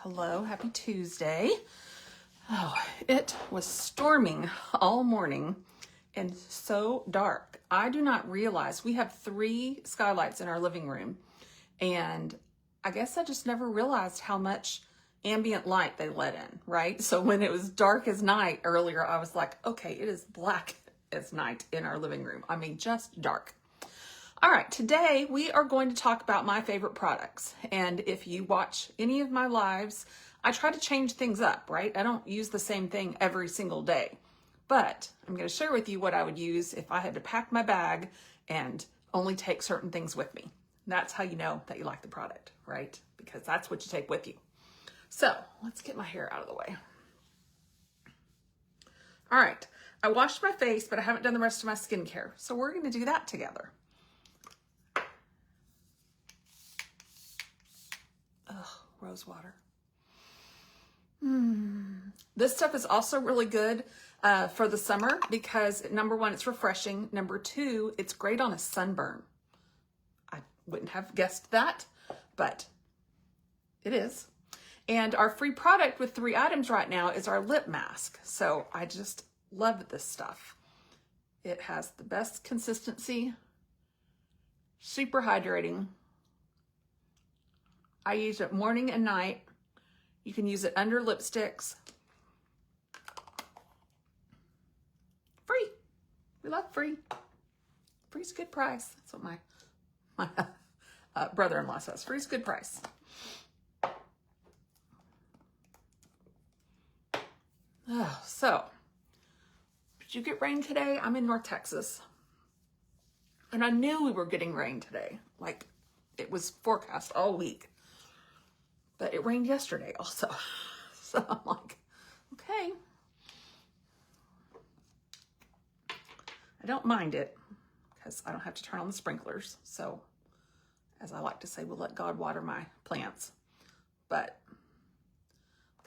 Hello, happy Tuesday. Oh, it was storming all morning and so dark. I do not realize we have 3 skylights in our living room, and I guess I just never realized how much ambient light they let in, right? So when it was dark as night earlier, I was like, okay, it is black as night in our living room. I mean, just dark. All right, today we are going to talk about my favorite products. And if you watch any of my lives, I try to change things up, right? I don't use the same thing every single day. But I'm going to share with you what I would use if I had to pack my bag and only take certain things with me. And that's how you know that you like the product, right? Because that's what you take with you. So let's get my hair out of the way. All right, I washed my face, but I haven't done the rest of my skincare. So we're going to do that together. Rose water. This stuff is also really good for the summer because number 1, it's refreshing. Number 2, it's great on a sunburn. I wouldn't have guessed that, but it is. And our free product with 3 items right now is our lip mask. So I just love this stuff. It has the best consistency, super hydrating. I use it morning and night. You can use it under lipsticks. Free. We love free. Free's a good price. That's what my brother-in-law says. Free's a good price. Oh, so, did you get rain today? I'm in North Texas. And I knew we were getting rain today. Like, it was forecast all week. But it rained yesterday also. So I'm like, okay. I don't mind it because I don't have to turn on the sprinklers. So as I like to say, we'll let God water my plants. But I'm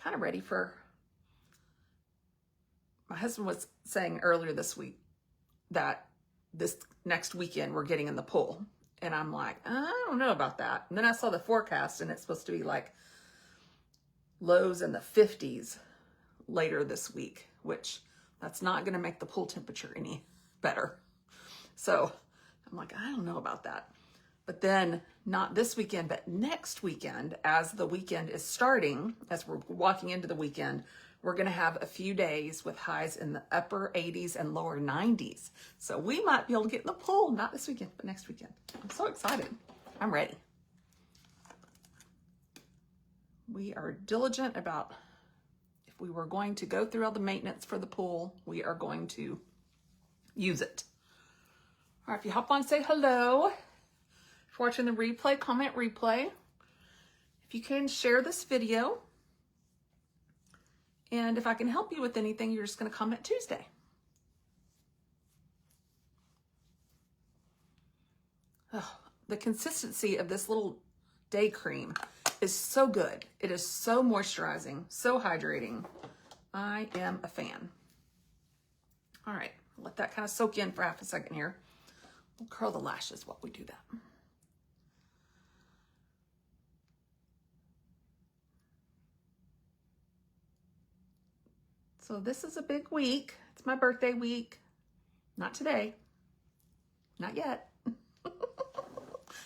kind of ready for, my husband was saying earlier this week that this next weekend we're getting in the pool. And I'm like, I don't know about that. And then I saw the forecast and it's supposed to be like lows in the 50s later this week, which that's not going to make the pool temperature any better. So I'm like, I don't know about that. But then not this weekend, but next weekend, as the weekend is starting, as we're walking into the weekend, we're going to have a few days with highs in the upper 80s and lower 90s. So we might be able to get in the pool, not this weekend, but next weekend. I'm so excited. I'm ready. We are diligent about, if we were going to go through all the maintenance for the pool, we are going to use it. All right, if you hop on, say hello. If you're watching the replay, comment replay. If you can, share this video. And if I can help you with anything, you're just going to comment Tuesday. Oh, the consistency of this little day cream is so good. It is so moisturizing, so hydrating. I am a fan. All right, let that kind of soak in for half a second here. We'll curl the lashes while we do that. So this is a big week. It's my birthday week. Not today. Not yet.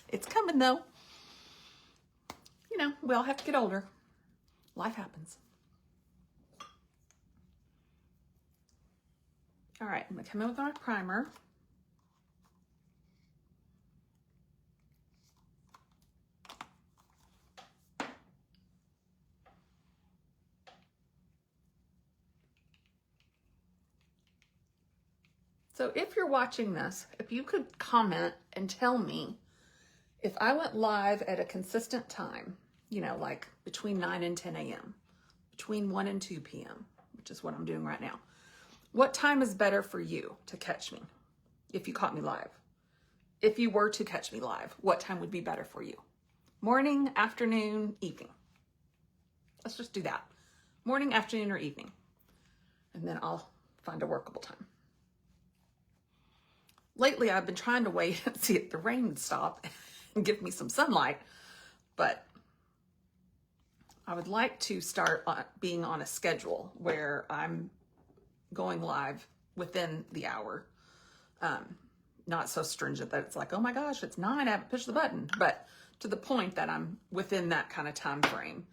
It's coming though. You know, we all have to get older. Life happens. All right, I'm gonna come in with my primer. So if you're watching this, if you could comment and tell me if I went live at a consistent time, you know, like between 9 and 10 a.m., between 1 and 2 p.m., which is what I'm doing right now, what time is better for you to catch me if you caught me live? If you were to catch me live, what time would be better for you? Morning, afternoon, evening? Let's just do that. Morning, afternoon, or evening. And then I'll find a workable time. Lately, I've been trying to wait and see if the rain would stop and give me some sunlight, but I would like to start being on a schedule where I'm going live within the hour. Not so stringent that it's like, oh my gosh, it's 9, I haven't pushed the button, but to the point that I'm within that kind of time frame.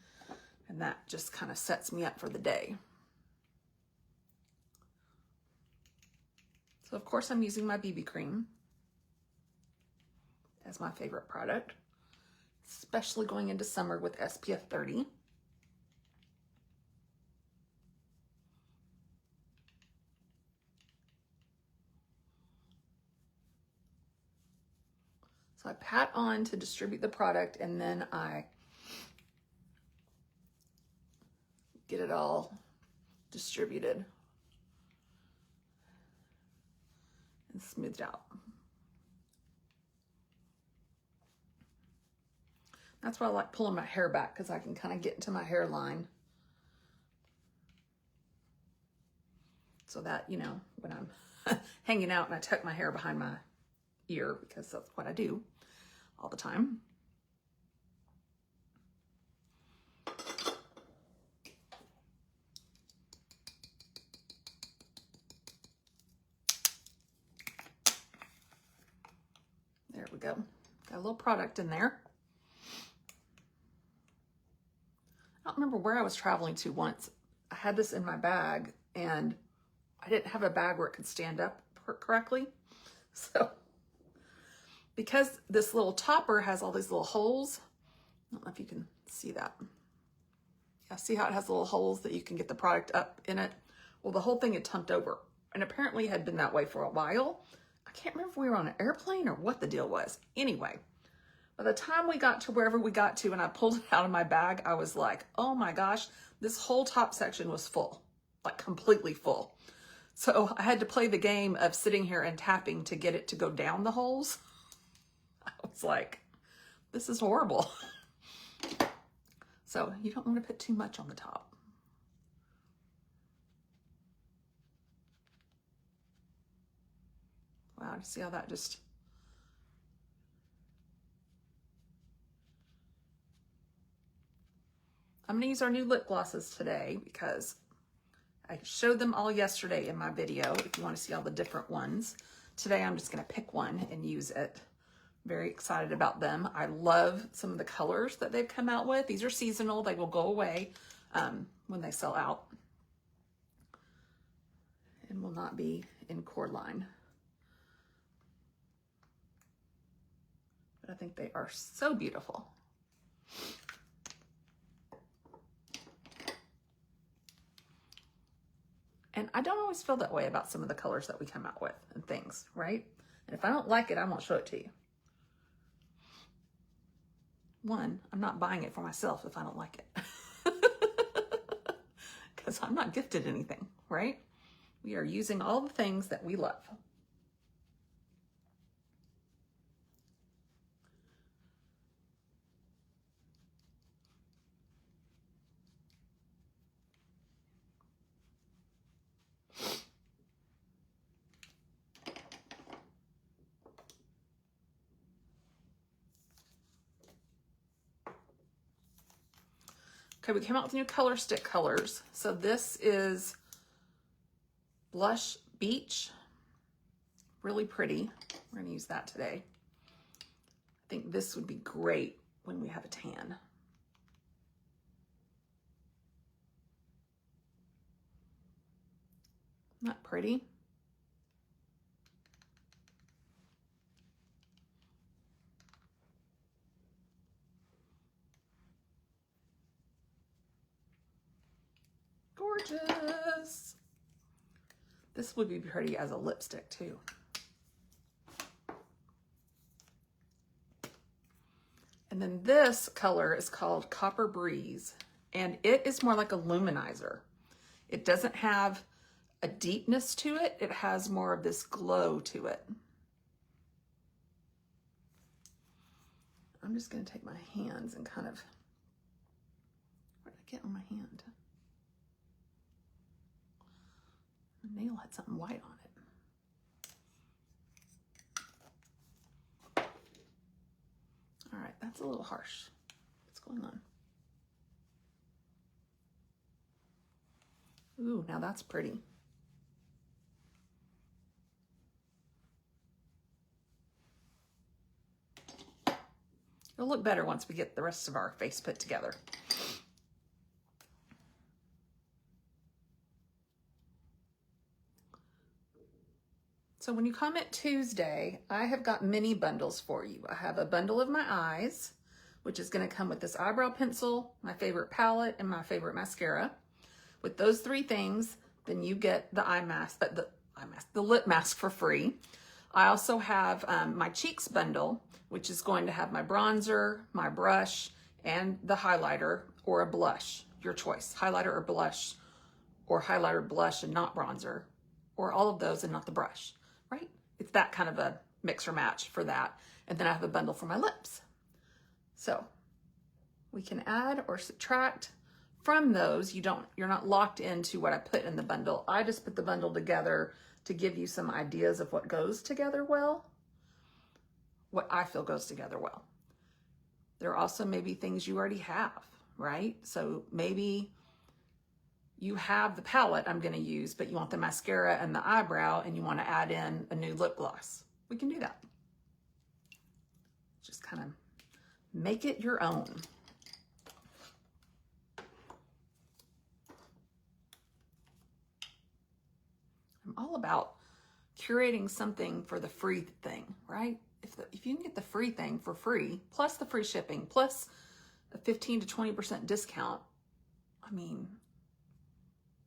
And that just kind of sets me up for the day. So of course I'm using my BB cream as my favorite product, especially going into summer with SPF 30. So I pat on to distribute the product, and then I get it all distributed and smoothed out. That's why I like pulling my hair back, because I can kind of get into my hairline. So that, you know, when I'm hanging out and I tuck my hair behind my ear, because that's what I do all the time. There we go. Got a little product in there. I don't remember where I was traveling to once. I had this in my bag and I didn't have a bag where it could stand up correctly. So because this little topper has all these little holes, I don't know if you can see that. Yeah, see how it has little holes that you can get the product up in it? Well, the whole thing had tumped over, and apparently had been that way for a while. I can't remember if we were on an airplane or what the deal was. Anyway, by the time we got to wherever we got to and I pulled it out of my bag, I was like, oh my gosh, this whole top section was full, like completely full. So I had to play the game of sitting here and tapping to get it to go down the holes. I was like, this is horrible. So you don't want to put too much on the top. Wow, see how that just... I'm gonna use our new lip glosses today because I showed them all yesterday in my video. If you want to see all the different ones. Today I'm just gonna pick one and use it. Very excited about them. I love some of the colors that they've come out with. These are seasonal. They will go away when they sell out and will not be in core line. But I think they are so beautiful. And I don't always feel that way about some of the colors that we come out with and things, right? And if I don't like it, I won't show it to you. One, I'm not buying it for myself if I don't like it. Because I'm not gifted anything, right? We are using all the things that we love. Okay, we came out with new color stick colors. So this is Blush Beach. Really pretty. We're gonna use that today. I think this would be great when we have a tan. Isn't that pretty? Gorgeous. This would be pretty as a lipstick too. And then this color is called Copper Breeze, and it is more like a luminizer. It doesn't have a deepness to it. It has more of this glow to it. I'm just going to take my hands and kind of, what did I get on my hand? My nail had something white on it. All right, that's a little harsh. What's going on? Ooh, now that's pretty. It'll look better once we get the rest of our face put together. So when you comment Tuesday, I have got mini bundles for you. I have a bundle of my eyes, which is going to come with this eyebrow pencil, my favorite palette, and my favorite mascara. With those three things, then you get the the lip mask for free. I also have my cheeks bundle, which is going to have my bronzer, my brush, and the highlighter or a blush, your choice, highlighter or blush, or highlighter, blush, and not bronzer, or all of those and not the brush, right? It's that kind of a mix or match for that. And then I have a bundle for my lips. So we can add or subtract from those. You're not locked into what I put in the bundle. I just put the bundle together to give you some ideas of what goes together well, what I feel goes together well. There are also maybe things you already have, right? So maybe you have the palette I'm going to use, but you want the mascara and the eyebrow and you want to add in a new lip gloss. We can do that. Just kind of make it your own. I'm all about curating something for the free thing, right? If you can get the free thing for free, plus the free shipping, plus a 15 to 20% discount, I mean,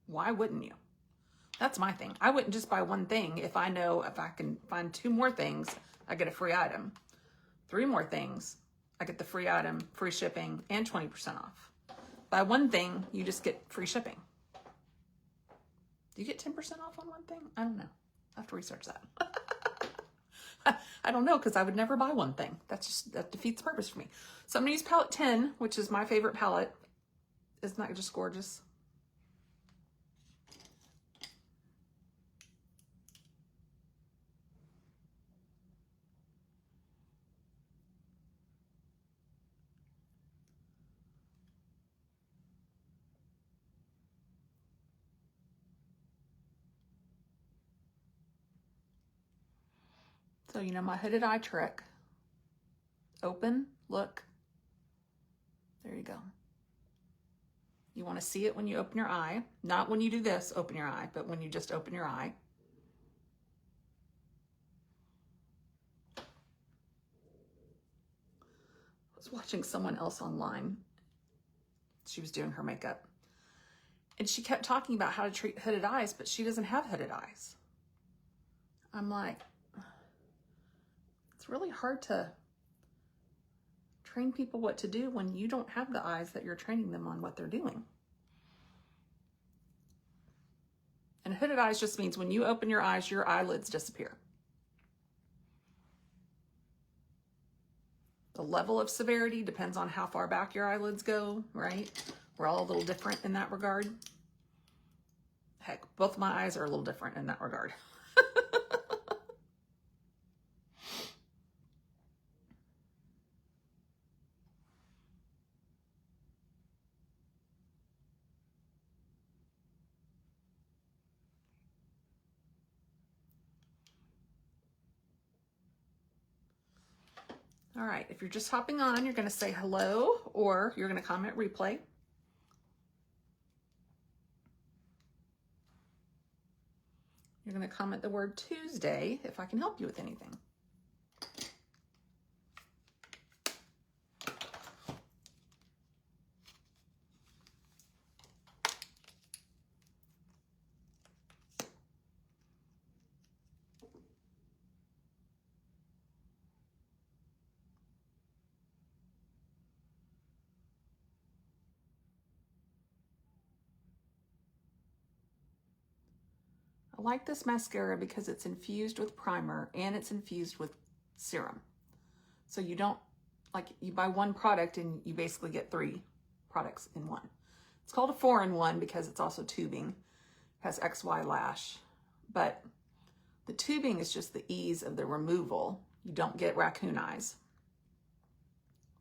why wouldn't you? That's my thing. I wouldn't just buy one thing if I know if I can find 2 more things, I get a free item. 3 more things, I get the free item, free shipping, and 20% off. Buy one thing, you just get free shipping. Do you get 10% off on one thing? I don't know. I have to research that. I don't know, because I would never buy one thing. That defeats the purpose for me. So I'm going to use palette 10, which is my favorite palette. Isn't that just gorgeous? So, you know, my hooded eye trick. Open, look. There you go. You want to see it when you open your eye. Not when you do this, open your eye, but when you just open your eye. I was watching someone else online. She was doing her makeup. And she kept talking about how to treat hooded eyes, but she doesn't have hooded eyes. I'm like, it's really hard to train people what to do when you don't have the eyes that you're training them on what they're doing. And hooded eyes just means when you open your eyes, your eyelids disappear. The level of severity depends on how far back your eyelids go, right? We're all a little different in that regard. Heck, both my eyes are a little different in that regard. All right, if you're just hopping on, you're going to say hello or you're going to comment replay. You're going to comment the word Tuesday if I can help you with anything. I like this mascara because it's infused with primer and it's infused with serum. So you don't, like, you buy one product and you basically get 3 products in one. It's called a 4-in-1 because it's also tubing. It has XY lash. But the tubing is just the ease of the removal. You don't get raccoon eyes.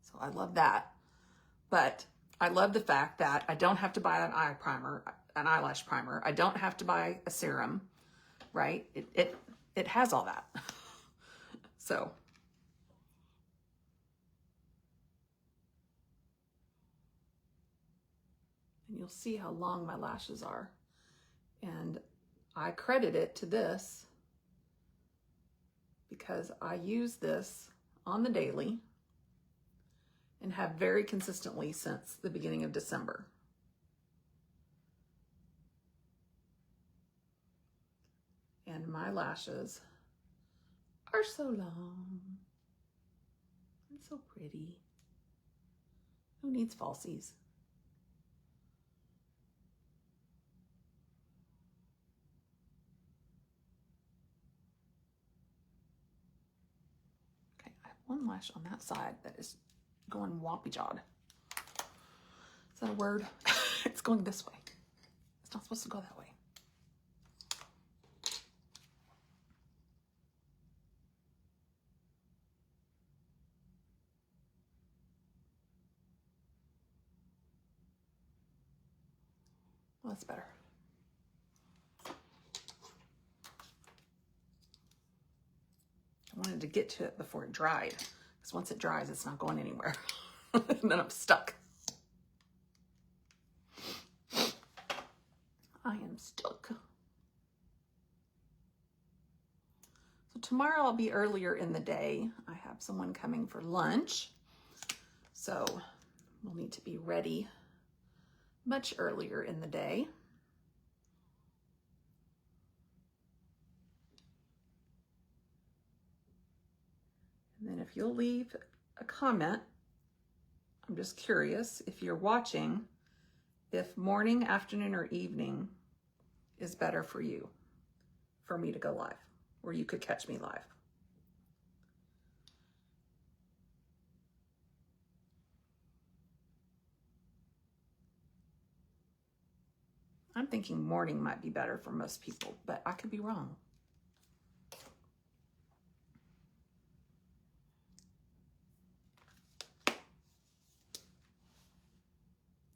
So I love that. But I love the fact that I don't have to buy an eye primer. an eyelash primer. I don't have to buy a serum, right? It has all that. So. And you'll see how long my lashes are. And I credit it to this because I use this on the daily and have very consistently since the beginning of December. And my lashes are so long and so pretty. Who needs falsies? Okay, I have one lash on that side that is going wompy-jawed. Is that a word? It's going this way. It's not supposed to go that way. Well, that's better. I wanted to get to it before it dried, because once it dries, it's not going anywhere. And then I'm stuck. I am stuck. So tomorrow I'll be earlier in the day. I have someone coming for lunch, so we'll need to be ready much earlier in the day. And then if you'll leave a comment, I'm just curious if you're watching, if morning, afternoon, or evening is better for you, for me to go live, or you could catch me live. I'm thinking morning might be better for most people, but I could be wrong.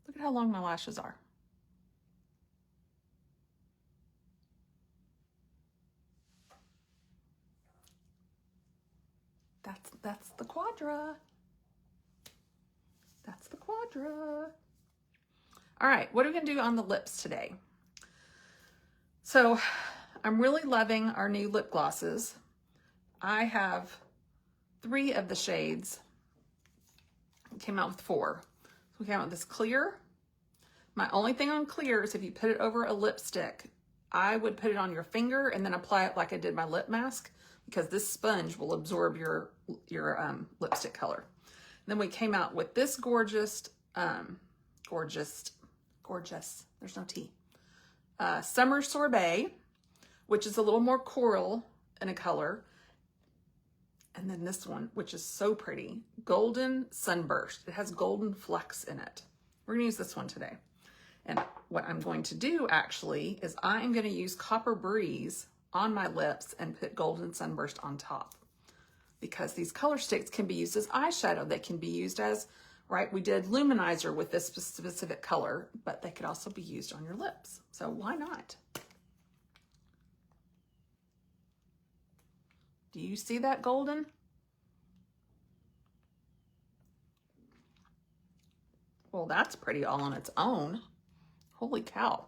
Look at how long my lashes are. That's the quadra. That's the quadra. All right, what are we gonna do on the lips today? So I'm really loving our new lip glosses. I have 3 of the shades. We came out with 4. So we came out with this clear. My only thing on clear is if you put it over a lipstick, I would put it on your finger and then apply it like I did my lip mask, because this sponge will absorb your lipstick color. And then we came out with this gorgeous, there's no T, Summer Sorbet, which is a little more coral in a color. And then this one, which is so pretty, Golden Sunburst. It has golden flecks in it. We're gonna use this one today. And what I'm going to do actually is I am gonna use Copper Breeze on my lips and put Golden Sunburst on top, because these color sticks can be used as eyeshadow. They can be used as, right, we did luminizer with this specific color, but they could also be used on your lips. So why not? Do you see that golden? Well, that's pretty all on its own. Holy cow.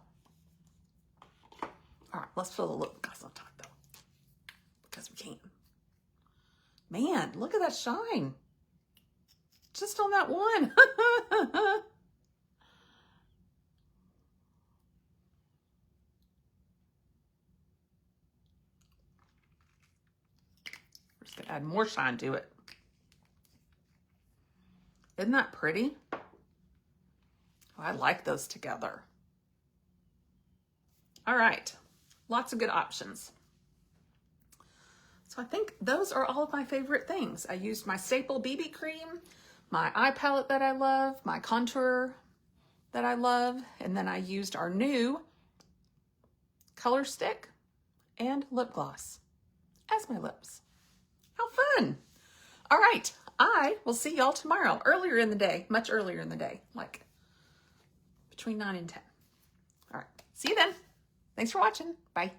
All right, let's fill the lip gloss on top though, because we can. Man, look at that shine. Just on that one. We're just gonna add more shine to it. Isn't that pretty? Oh, I like those together. All right, lots of good options. So I think those are all of my favorite things. I used my staple BB cream, my eye palette that I love, my contour that I love, and then I used our new color stick and lip gloss as my lips. How fun. All right, I will see y'all tomorrow, earlier in the day, much earlier in the day, like between 9 and 10. All right. See you then. Thanks for watching. Bye.